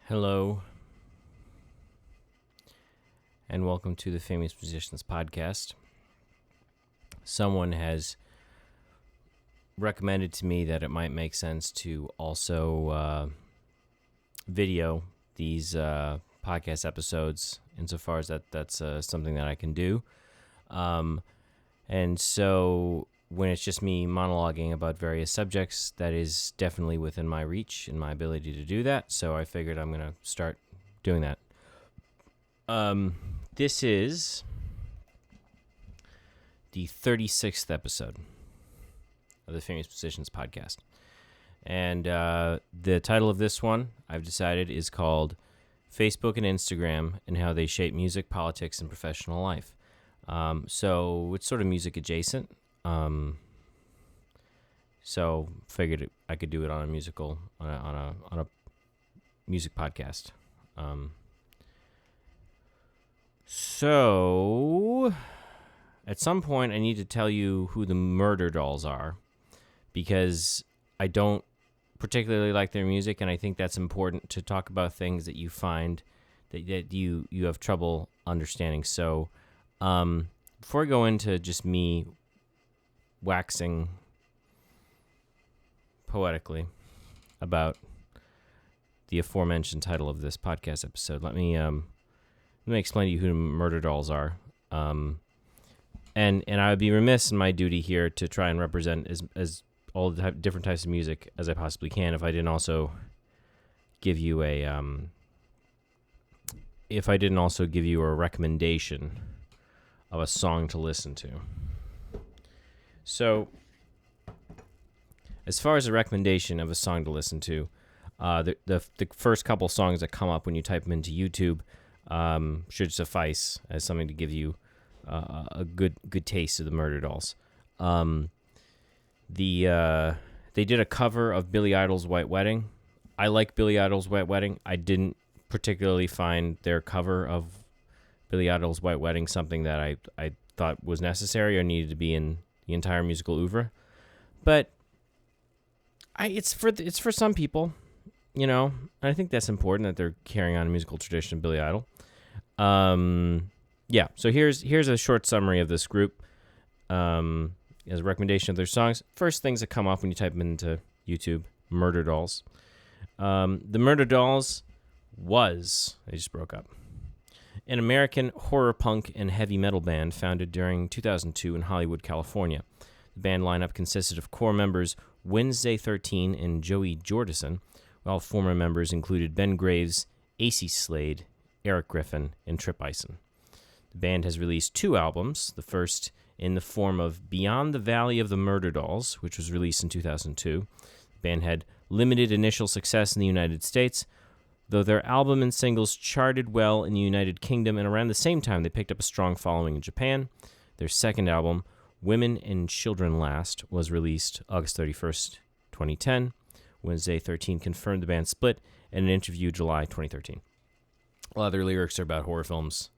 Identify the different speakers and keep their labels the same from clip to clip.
Speaker 1: Hello, and welcome to the Famous Musicians Podcast. Someone has recommended to me that it might make sense to also video these podcast episodes, insofar as that's something that I can do. And so when it's just me monologuing about various subjects, that is definitely within my reach and my ability to do that. So I figured I'm going to start doing that. This is the 36th episode of the Famous Musicians Podcast. And the title of this one, I've decided, is called Facebook and Instagram and How They Shape Music, Politics, and Professional Life. So it's sort of music adjacent. So figured I could do it on a musical, on a music podcast. So at some point I need to tell you who the Murder Dolls are, because I don't particularly like their music, and I think that's important to talk about things that you find that you have trouble understanding. So before I go into just me waxing poetically about the aforementioned title of this podcast episode, let me explain to you who the Murder Dolls are. And I would be remiss in my duty here to try and represent as all the different types of music as I possibly can if I didn't also give you a recommendation of a song to listen to. So, as far as a recommendation of a song to listen to, the first couple songs that come up when you type them into YouTube should suffice as something to give you a good taste of the Murder Dolls. They did a cover of Billy Idol's White Wedding. I like Billy Idol's White Wedding. I didn't particularly find their cover of Billy Idol's White Wedding something that I thought was necessary or needed to be in the entire musical oeuvre. But it's for some people, you know. I think that's important that they're carrying on a musical tradition of Billy Idol. Yeah. So here's a short summary of this group. As a recommendation of their songs. First things that come up when you type them into YouTube: Murder Dolls. The Murder Dolls they just broke up, an American horror punk and heavy metal band founded during 2002 in Hollywood, California. The band lineup consisted of core members Wednesday 13 and Joey Jordison, while former members included Ben Graves, AC Slade, Eric Griffin, and Trip Ison. The band has released 2 albums, the first in the form of Beyond the Valley of the Murder Dolls, which was released in 2002. The band had limited initial success in the United States, though their album and singles charted well in the United Kingdom, and around the same time they picked up a strong following in Japan. Their second album, Women and Children Last, was released August 31st, 2010. Wednesday 13 confirmed the band split in an interview July 2013. A lot of their lyrics are about horror films.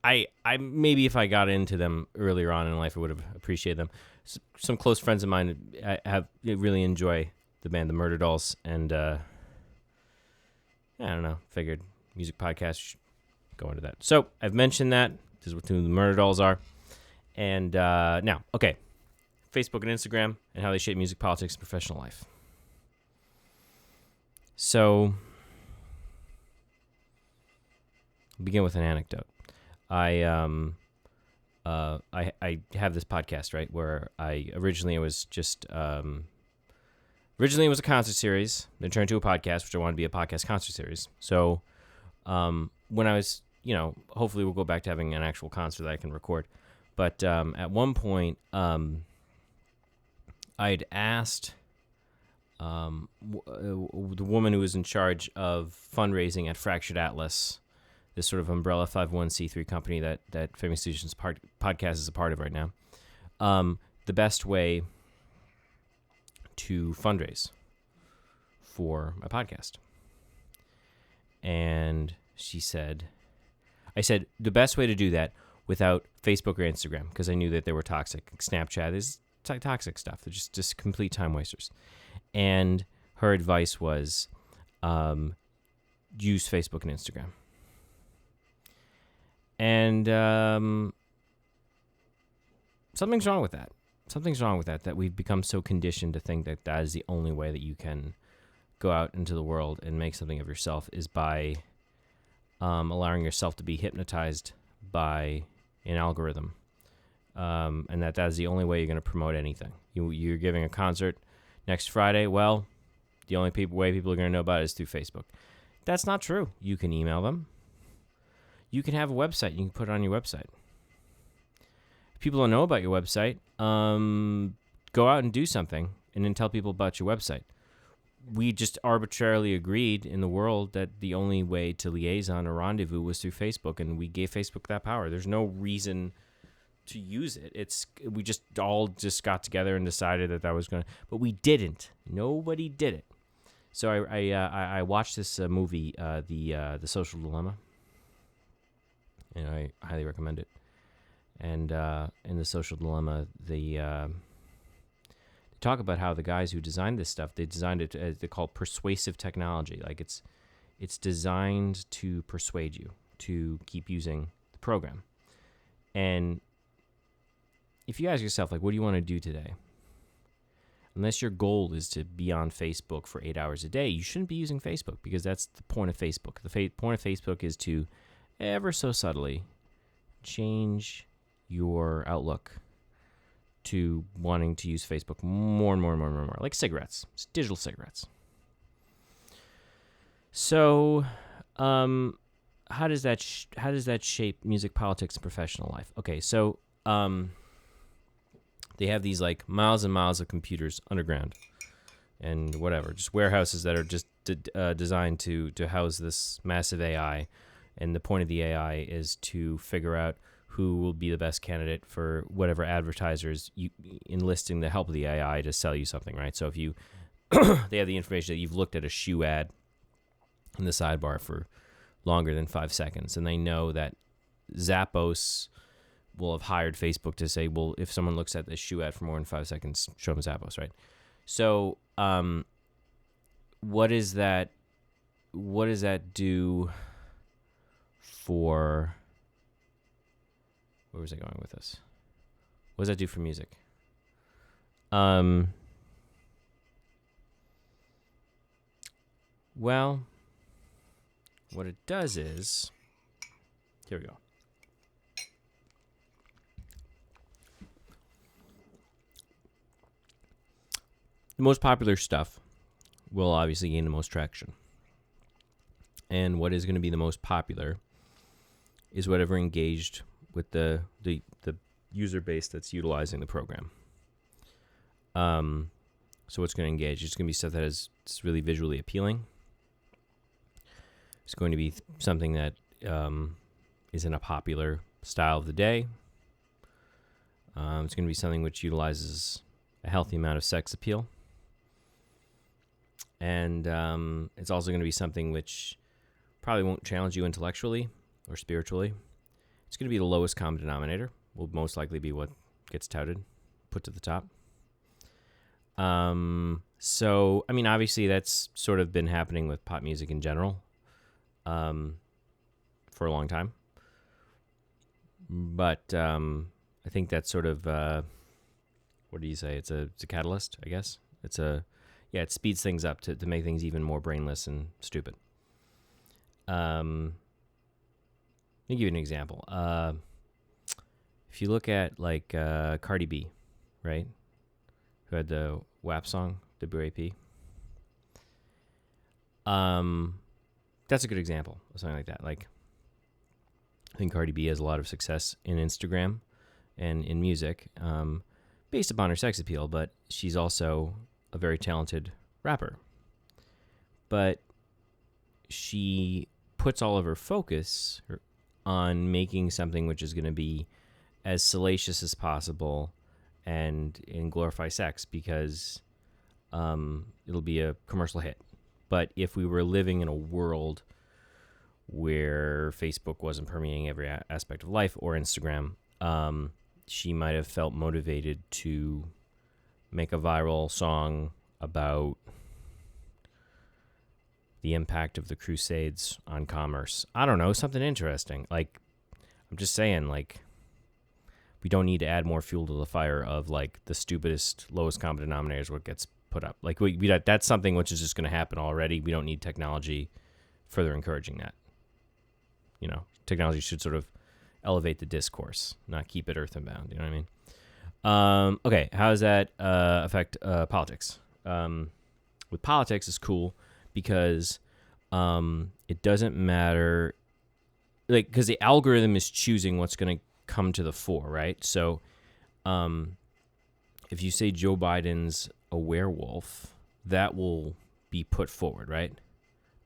Speaker 1: I maybe if I got into them earlier on in life, I would have appreciated them. Some close friends of mine really enjoy the band The Murder Dolls, and I don't know, figured music podcast should go into that. So I've mentioned that. This is what who the Murder Dolls are. And now, okay, Facebook and Instagram and how they shape music, politics, and professional life. So I'll begin with an anecdote. I have this podcast, right, where originally it was a concert series, then turned to a podcast, which I wanted to be a podcast concert series. So when I was, hopefully we'll go back to having an actual concert that I can record. But at one point, I'd asked the woman who was in charge of fundraising at Fractured Atlas, this sort of umbrella 501c3 company that Famous Musicians Podcast is a part of right now, the best way to fundraise for my podcast. And I said, the best way to do that without Facebook or Instagram, because I knew that they were toxic. Snapchat is toxic stuff. They're just complete time wasters. And her advice was, use Facebook and Instagram. And something's wrong with that. Something's wrong with that we've become so conditioned to think that that is the only way that you can go out into the world and make something of yourself is by allowing yourself to be hypnotized by an algorithm. And that is the only way you're going to promote anything. You're giving a concert next Friday. Well, the only way people are going to know about it is through Facebook. That's not true. You can email them. You can have a website. You can put it on your website. If people don't know about your website, go out and do something and then tell people about your website. We just arbitrarily agreed in the world that the only way to liaison or rendezvous was through Facebook, and we gave Facebook that power. There's no reason to use it. We just all got together and decided that was going to, but we didn't. Nobody did it. So I watched this movie, the Social Dilemma, and I highly recommend it. And in the Social Dilemma, they talk about how the guys who designed this stuff, they designed it as they call it persuasive technology. Like it's designed to persuade you to keep using the program. And if you ask yourself, like, what do you want to do today? Unless your goal is to be on Facebook for 8 hours a day, you shouldn't be using Facebook, because that's the point of Facebook. The point of Facebook is to ever so subtly change your outlook to wanting to use Facebook more and more, like cigarettes. It's digital cigarettes. So, how does that shape music, politics, and professional life? Okay, so they have these like miles and miles of computers underground, and whatever, just warehouses that are just designed to house this massive AI. And the point of the AI is to figure out who will be the best candidate for whatever advertisers you enlisting the help of the AI to sell you something, right? So if you they have the information that you've looked at a shoe ad in the sidebar for longer than 5 seconds, and they know that Zappos will have hired Facebook to say, well, if someone looks at this shoe ad for more than 5 seconds, show them Zappos, right? So what does that do for... Where was I going with this? What does that do for music? Well, what it does is... Here we go. The most popular stuff will obviously gain the most traction. And what is going to be the most popular is whatever engaged with the user base that's utilizing the program. So what's going to engage? It's going to be stuff that it's really visually appealing. It's going to be something that is in a popular style of the day. It's going to be something which utilizes a healthy amount of sex appeal. And it's also going to be something which probably won't challenge you intellectually or spiritually. It's going to be the lowest common denominator. Will most likely be what gets touted, put to the top. So, I mean, obviously that's sort of been happening with pop music in general for a long time. But I think that's sort of, what do you say? It's a catalyst, I guess. It speeds things up to make things even more brainless and stupid. Let me give you an example. If you look at like Cardi B, right, who had the WAP song, WAP, that's a good example of something like that. Like, I think Cardi B has a lot of success in Instagram and in music, based upon her sex appeal, but she's also a very talented rapper. But she puts all of her focus on making something which is going to be as salacious as possible and glorify sex, because it'll be a commercial hit. But if we were living in a world where Facebook wasn't permeating every aspect of life, or Instagram, she might have felt motivated to make a viral song about, the impact of the Crusades on commerce. I don't know, something interesting. Like, I'm just saying, like, we don't need to add more fuel to the fire of, like, the stupidest, lowest common denominator is what gets put up. Like, that's something which is just going to happen already. We don't need technology further encouraging that. You know, technology should sort of elevate the discourse, not keep it earthen-bound. You know what I mean? Okay, how does that affect politics? With politics, it's cool because it doesn't matter, like, because the algorithm is choosing what's going to come to the fore, right? So if you say Joe Biden's a werewolf, that will be put forward, right?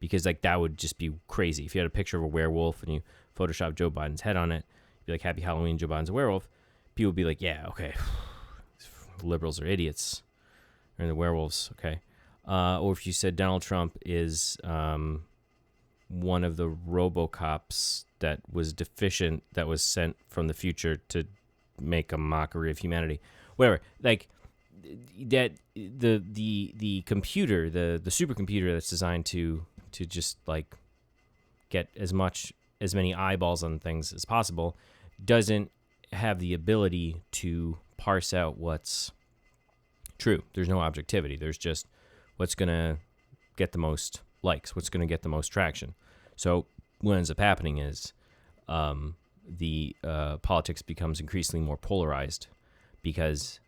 Speaker 1: Because, like, that would just be crazy. If you had a picture of a werewolf and you Photoshop Joe Biden's head on it, be like, Happy Halloween, Joe Biden's a werewolf. People would be like, yeah, okay. Liberals are idiots. Or the werewolves, okay. Or if you said Donald Trump is one of the RoboCops that was deficient, that was sent from the future to make a mockery of humanity, whatever. Like, that the computer, the supercomputer that's designed to just, like, get as many eyeballs on things as possible, doesn't have the ability to parse out what's true. There's no objectivity. There's just what's going to get the most likes, what's going to get the most traction. So what ends up happening is the politics becomes increasingly more polarized because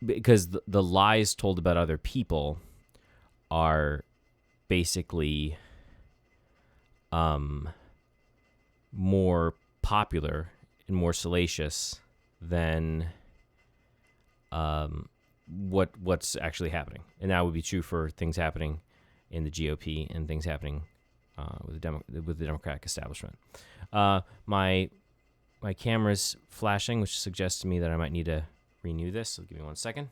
Speaker 1: because the lies told about other people are basically more popular and more salacious than what's actually happening. And that would be true for things happening in the GOP and things happening with the Democratic establishment. My camera's flashing, which suggests to me that I might need to renew this. So give me 1 second.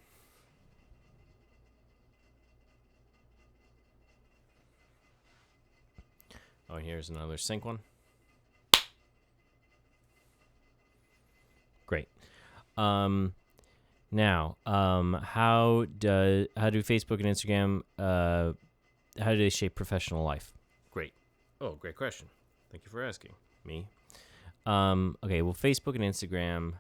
Speaker 1: Oh, here's another sync one. Great. Now, how do Facebook and Instagram, how do they shape professional life? Great. Oh, great question. Thank you for asking me. Okay, well, Facebook and Instagram,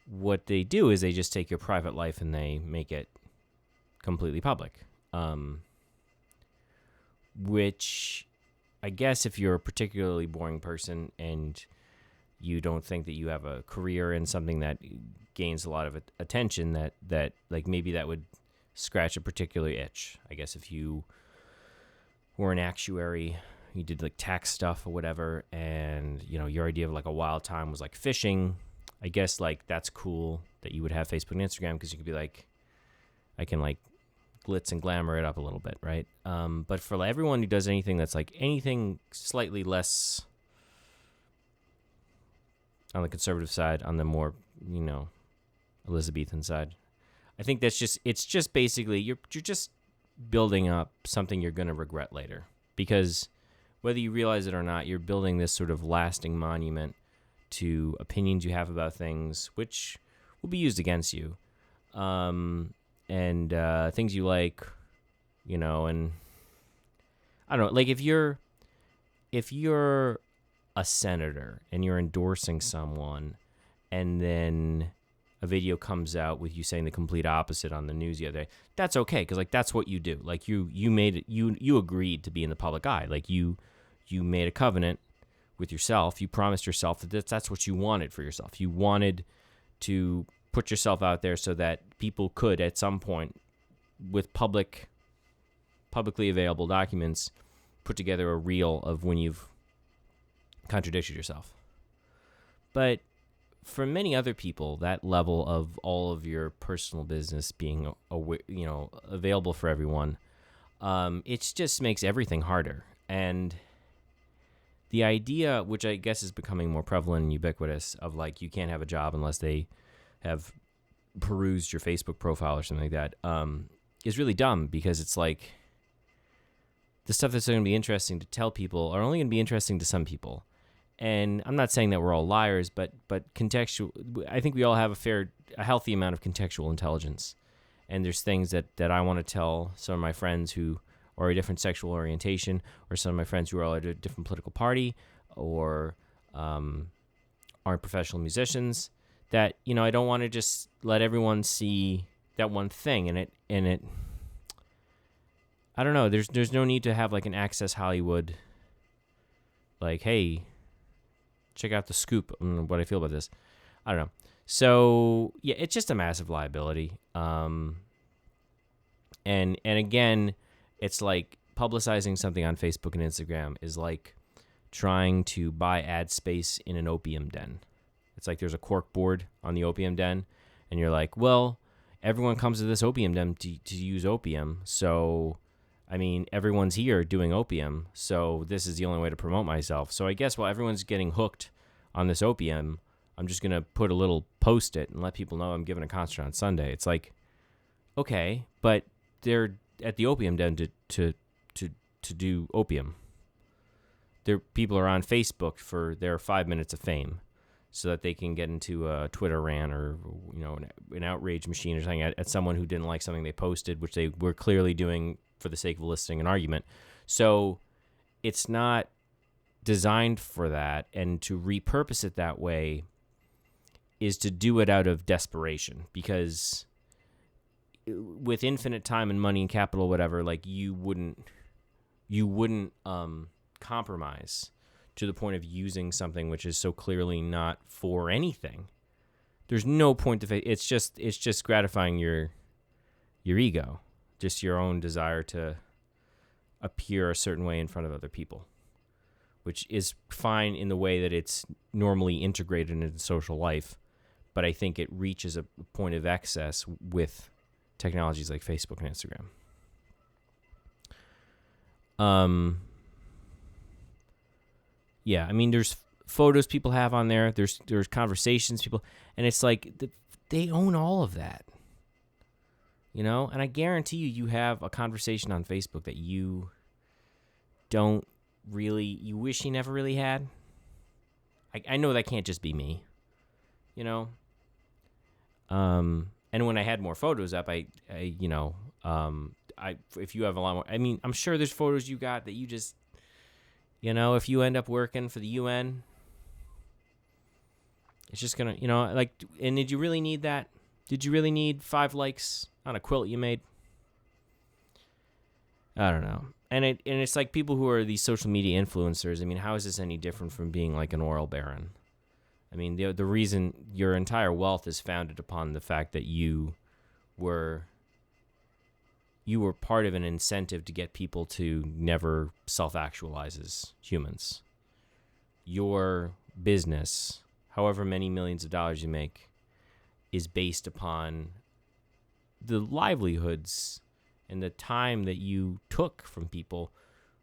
Speaker 1: what they do is they just take your private life and they make it completely public. Which, I guess, if you're a particularly boring person and you don't think that you have a career in something that gains a lot of attention, that like maybe that would scratch a particular itch. I guess if you were an actuary, you did like tax stuff or whatever, and you know your idea of like a wild time was like fishing, I guess like that's cool that you would have Facebook and Instagram because you could be like, I can like glitz and glamour it up a little bit, right? But for everyone who does anything that's like anything slightly less on the conservative side, on the more, you know, Elizabethan side, I think it's just basically you're just building up something you're going to regret later, because whether you realize it or not, you're building this sort of lasting monument to opinions you have about things, which will be used against you, and things you like, you know, and I don't know, like if you're a senator and you're endorsing someone, and then a video comes out with you saying the complete opposite on the news the other day, that's okay, because like that's what you do. Like you made it, you agreed to be in the public eye. Like you made a covenant with yourself. You promised yourself that that's what you wanted for yourself. You wanted to put yourself out there so that people could at some point, with publicly available documents, put together a reel of when you've contradicted yourself. But for many other people, that level of all of your personal business being, you know, available for everyone, it just makes everything harder. And the idea, which I guess is becoming more prevalent and ubiquitous, of like you can't have a job unless they have perused your Facebook profile or something like that, is really dumb, because it's like the stuff that's going to be interesting to tell people are only going to be interesting to some people. And I'm not saying that we're all liars, but contextual. I think we all have a healthy amount of contextual intelligence, and there's things that I want to tell some of my friends who are a different sexual orientation, or some of my friends who are at a different political party, or aren't professional musicians, that, you know, I don't want to just let everyone see that one thing, and it I don't know, there's no need to have like an Access Hollywood, like, hey, check out the scoop on what I feel about this. I don't know. So yeah, it's just a massive liability. And again, it's like publicizing something on Facebook and Instagram is like trying to buy ad space in an opium den. It's like there's a cork board on the opium den, and you're like, well, everyone comes to this opium den to use opium, so I mean, everyone's here doing opium, so this is the only way to promote myself. So I guess while everyone's getting hooked on this opium, I'm just going to put a little post-it and let people know I'm giving a concert on Sunday. It's like, okay, but they're at the opium den to do opium. People are on Facebook for their 5 minutes of fame so that they can get into a Twitter rant or, you know, an outrage machine or something at someone who didn't like something they posted, which they were clearly doing for the sake of eliciting an argument. So it's not designed for that, and to repurpose it that way is to do it out of desperation, because with infinite time and money and capital, whatever, like you wouldn't compromise to the point of using something which is so clearly not for anything. There's no point to it's just gratifying your ego, just your own desire to appear a certain way in front of other people, which is fine in the way that it's normally integrated into social life. But I think it reaches a point of excess with technologies like Facebook and Instagram. Yeah, I mean, there's photos people have on there. There's conversations people, and it's like they own all of that. You know, and I guarantee you have a conversation on Facebook that you wish you never really had. I know that can't just be me, you know. And when I had more photos up, if you have a lot more, I mean, I'm sure there's photos you got that you just, you know, if you end up working for the UN, it's just gonna, you know, like, and did you really need that? Did you really need 5 likes on a quilt you made? I don't know. And it's like people who are these social media influencers. I mean, how is this any different from being like an oil baron? I mean, the reason your entire wealth is founded upon the fact that you were part of an incentive to get people to never self-actualize as humans. Your business, however many millions of dollars you make, is based upon the livelihoods and the time that you took from people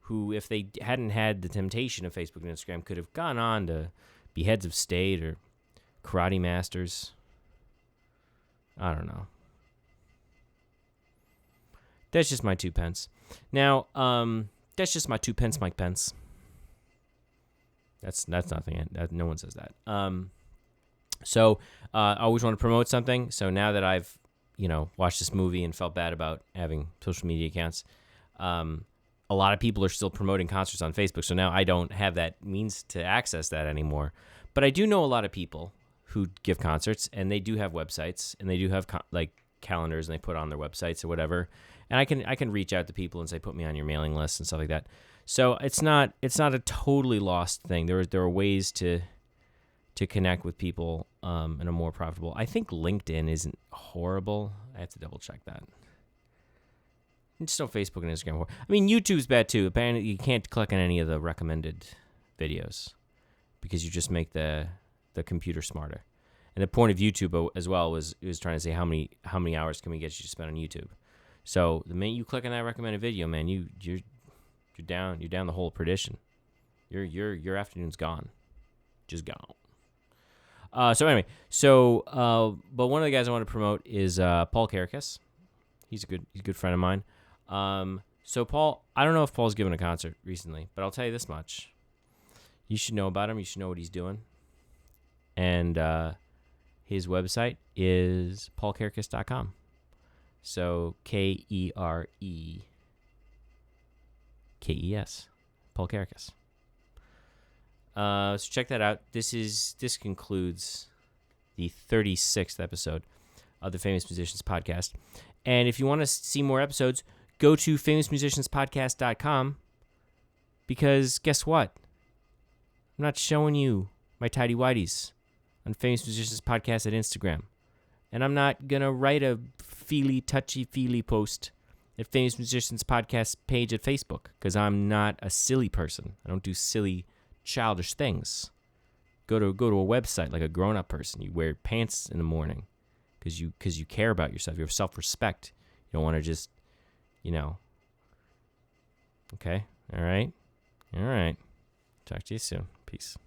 Speaker 1: who, if they hadn't had the temptation of Facebook and Instagram, could have gone on to be heads of state or karate masters. I don't know. That's just my 2 pence. Now, that's just my 2 pence, Mike Pence. That's nothing. No one says that. So I always want to promote something. So now that I've, you know, watched this movie and felt bad about having social media accounts, a lot of people are still promoting concerts on Facebook. So now I don't have that means to access that anymore. But I do know a lot of people who give concerts, and they do have websites, and they do have calendars, and they put on their websites or whatever. And I can reach out to people and say, put me on your mailing list and stuff like that. So it's not a totally lost thing. There are ways to connect with people in a more profitable. I think LinkedIn isn't horrible. I have to double check that. Just no Facebook and Instagram. I mean, YouTube's bad too. Apparently, you can't click on any of the recommended videos because you just make the computer smarter. And the point of YouTube as well was trying to say how many hours can we get you to spend on YouTube. So the minute you click on that recommended video, man, you're down the whole perdition. Your afternoon's gone, just gone. But one of the guys I want to promote is Paul Karkas. He's a good friend of mine. So Paul, I don't know if Paul's given a concert recently, but I'll tell you this much: you should know about him. You should know what he's doing. And his website is paulkarkas.com. So Kerekes. Paul Kerekes. So check that out. This concludes the 36th episode of the Famous Musicians Podcast. And if you want to see more episodes, go to famousmusicianspodcast.com, because guess what? I'm not showing you my tidy whities on Famous Musicians Podcast at Instagram. And I'm not going to write a touchy-feely post at Famous Musicians Podcast page at Facebook, because I'm not a silly person. I don't do silly, childish things. Go to a website like a grown-up person. You wear pants in the morning because you care about yourself. You have self-respect. You don't want to just, Okay? All right? Talk to you soon. Peace.